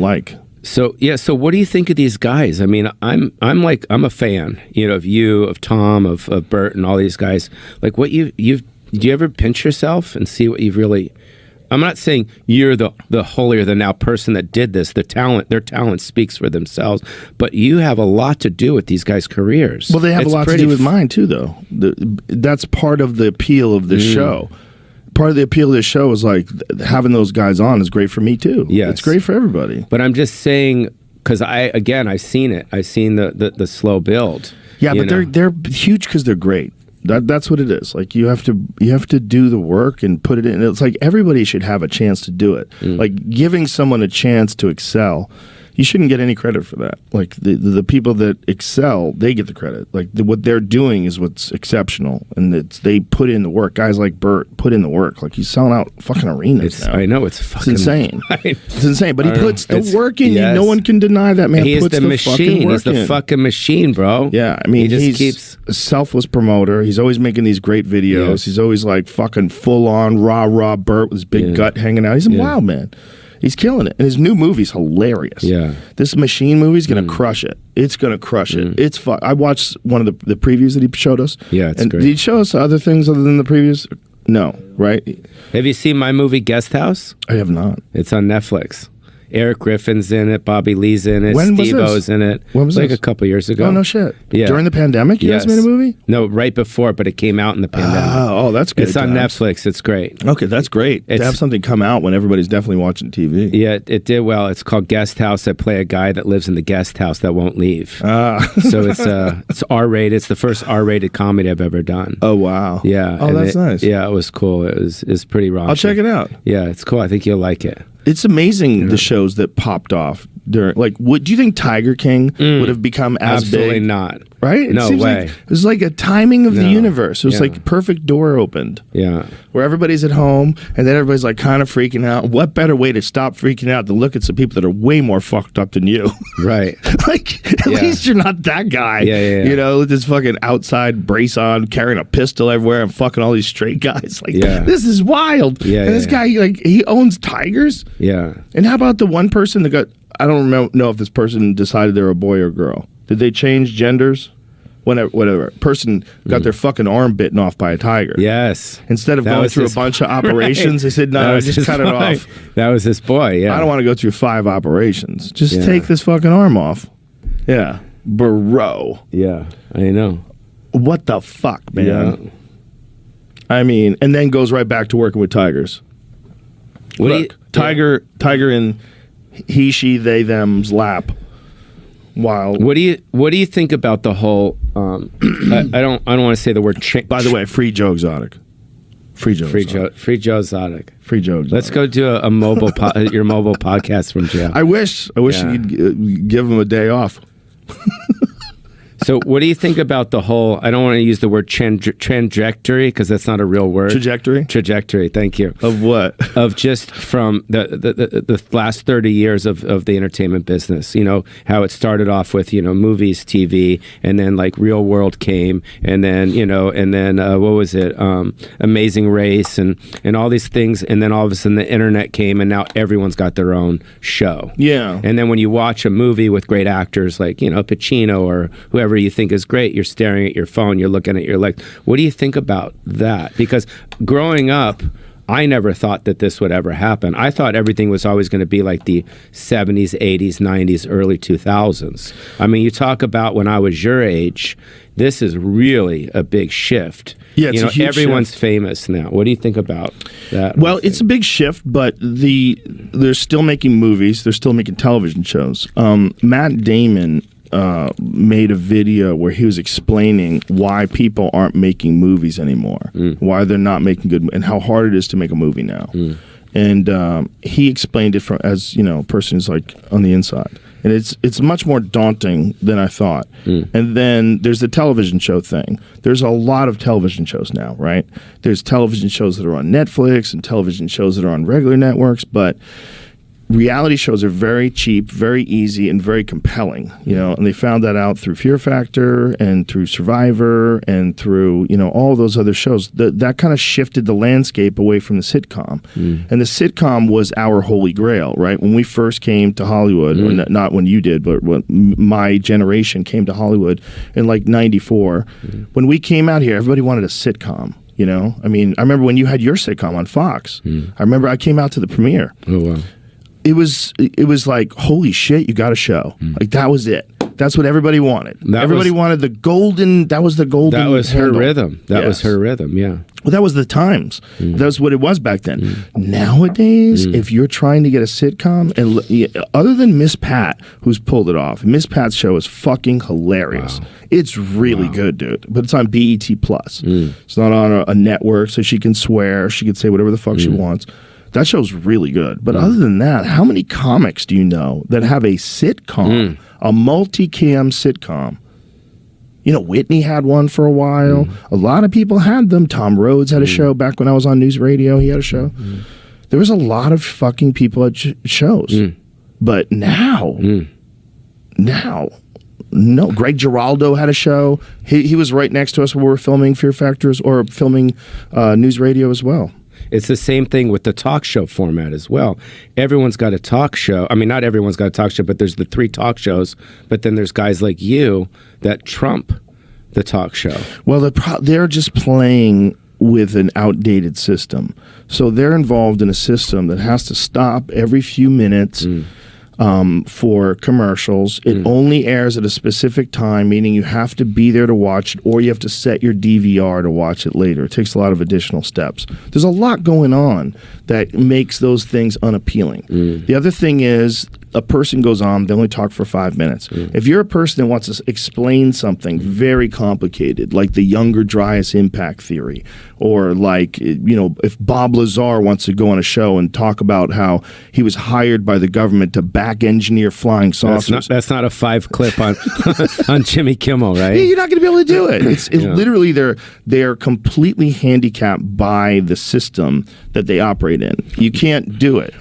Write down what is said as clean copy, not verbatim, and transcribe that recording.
like. So what do you think of these guys? I mean, I'm a fan, of you, of Tom, of Bert, and all these guys. Like, what do you ever pinch yourself and see what you've really? I'm not saying you're the holier than thou person that did this. Their talent speaks for themselves. But you have a lot to do with these guys' careers. Well, they have a lot to do with mine too, though. That's part of the appeal of this show. Part of the appeal of this show is like having those guys on is great for me too. Yeah, it's great for everybody. But I'm just saying, because I've seen it. I've seen the slow build. Yeah, but they're huge because they're great. That's what it is. Like you have to do the work and put it in. It's like everybody should have a chance to do it. Like giving someone a chance to excel. You shouldn't get any credit for that. Like the people that excel, they get the credit. Like what they're doing is what's exceptional, and they put in the work. Guys like Bert put in the work. Like he's selling out fucking arenas now. I know it's insane. It's insane. But he puts the work in. Yes. No one can deny that, man. He's the machine. He's the fucking machine, bro. Yeah, I mean, he just keeps a selfless promoter. He's always making these great videos. Yes. He's always like fucking full on rah Bert with his big gut hanging out. He's a wild man. He's killing it. And his new movie's hilarious. Yeah. This Machine movie's going to crush it. It's going to crush it. It's fun. I watched one of the previews that he showed us. Yeah, it's great. Did he show us other things other than the previews? No, right? Have you seen my movie Guest House? I have not. It's on Netflix. Eric Griffin's in it. Bobby Lee's in it. When was Steve-O's in it. When was like this? A couple years ago. Oh, no shit. Yeah. During the pandemic, you guys made a movie? No, right before, but it came out in the pandemic. Oh, that's good. It's on Netflix. It's great. Okay, that's great. To have something come out when everybody's definitely watching TV. Yeah, it did well. It's called Guest House. I play a guy that lives in the guest house that won't leave. So it's R-rated. It's the first R-rated comedy I've ever done. Oh, wow. Yeah. Oh, that's nice. Yeah, it was cool. It's pretty raunchy. I'll check it out. Yeah, it's cool. I think you'll like it. It's amazing the shows that popped off during. Like, do you think Tiger King would have become as Absolutely big? not. Right? No way. Like, it was like a timing of the universe. It was like perfect door opened. Yeah. Where everybody's at home and then everybody's like kind of freaking out. What better way to stop freaking out than look at some people that are way more fucked up than you? Right. Like, at least you're not that guy. Yeah. You know, with this fucking outside brace on, carrying a pistol everywhere and fucking all these straight guys. Like, this is wild. Yeah. And this guy, like, he owns tigers. Yeah. And how about the one person that got, I don't know if this person decided they were a boy or girl. Did they change genders? Whatever. Person got their fucking arm bitten off by a tiger. Yes. Instead of going through a bunch of operations, they said, no, just cut it off. That was his boy, yeah. I don't want to go through 5 operations. Just take this fucking arm off. Yeah. Bro. Yeah, I know. What the fuck, man? Yeah. I mean, and then goes right back to working with tigers. Look, tiger in he, she, they, them's lap. Wow. What do you think about the whole? I don't want to say the word. By the way, free Joe Exotic. Free Joe Exotic. Free Joe Exotic. Free Joe Exotic. Let's go do a mobile your mobile podcast from jail. I wish you'd give him a day off. So what do you think about the whole, I don't want to use the word trajectory because that's not a real word. Trajectory? Trajectory, thank you. Of what? Of just from the last 30 years of the entertainment business. You know, how it started off with, movies, TV, and then like Real World came, and then, what was it? Amazing Race and all these things, and then all of a sudden the internet came, and now everyone's got their own show. Yeah. And then when you watch a movie with great actors like, Pacino or whoever you think is great, you're staring at your phone, you're looking at your legs. What do you think about that? Because growing up, I never thought that this would ever happen. I thought everything was always going to be like the 70s, 80s, 90s, early 2000s. I mean, you talk about when I was your age, this is really a big shift. Yeah, it's a huge everyone's shift. Famous now. What do you think about that? Well, it's a big shift, but they're still making movies. They're still making television shows. Matt Damon made a video where he was explaining why people aren't making movies anymore, why they're not making good, and how hard it is to make a movie now. And he explained it as a person who's like on the inside, and it's much more daunting than I thought. And then there's the television show thing. There's a lot of television shows now, right? There's television shows that are on Netflix and television shows that are on regular networks, but reality shows are very cheap, very easy, and very compelling, you know, and they found that out through Fear Factor and through Survivor and through, you know, all those other shows. That kind of shifted the landscape away from the sitcom. And the sitcom was our holy grail, right? When we first came to Hollywood, or not when you did, but when my generation came to Hollywood in like 94, when we came out here, everybody wanted a sitcom. You know, I mean, I remember when you had your sitcom on Fox. I remember I came out to the premiere. Oh, wow. It was like, holy shit, you got a show. Like, that was it. That's what everybody wanted. Everybody wanted the golden. That was the golden. That was her handle. rhythm. That was her rhythm. Yeah. Well, that was the times. That's what it was back then. Nowadays, if you're trying to get a sitcom, and other than Miss Pat, who's pulled it off, Miss Pat's show is fucking hilarious. Wow. It's really good, dude. But it's on BET Plus. It's not on a network, so she can swear. She can say whatever the fuck she wants. That show's really good. But other than that, how many comics do you know that have a sitcom, a multicam sitcom? You know, Whitney had one for a while. A lot of people had them. Tom Rhodes had a show back when I was on News Radio. He had a show. There was a lot of fucking people at shows. But now, no. Greg Giraldo had a show. He was right next to us when we were filming Fear Factors or filming News Radio as well. It's the same thing with the talk show format as well. Everyone's got a talk show. I mean, not everyone's got a talk show, but there's the 3 talk shows. But then there's guys like you that trump the talk show. Well, they're just playing with an outdated system. So they're involved in a system that has to stop every few minutes for commercials. It only airs at a specific time, meaning you have to be there to watch it, or you have to set your DVR to watch it later. It takes a lot of additional steps. There's a lot going on that makes those things unappealing. The other thing is, a person goes on, they only talk for 5 minutes. If you're a person that wants to explain something very complicated, like the Younger Dryas impact theory, or like, you know, if Bob Lazar wants to go on a show and talk about how he was hired by the government to back engineer flying saucers. That's not a 5 clip on on Jimmy Kimmel, right? Yeah, you're not going to be able to do it. It's literally they're completely handicapped by the system that they operate in. You can't do it.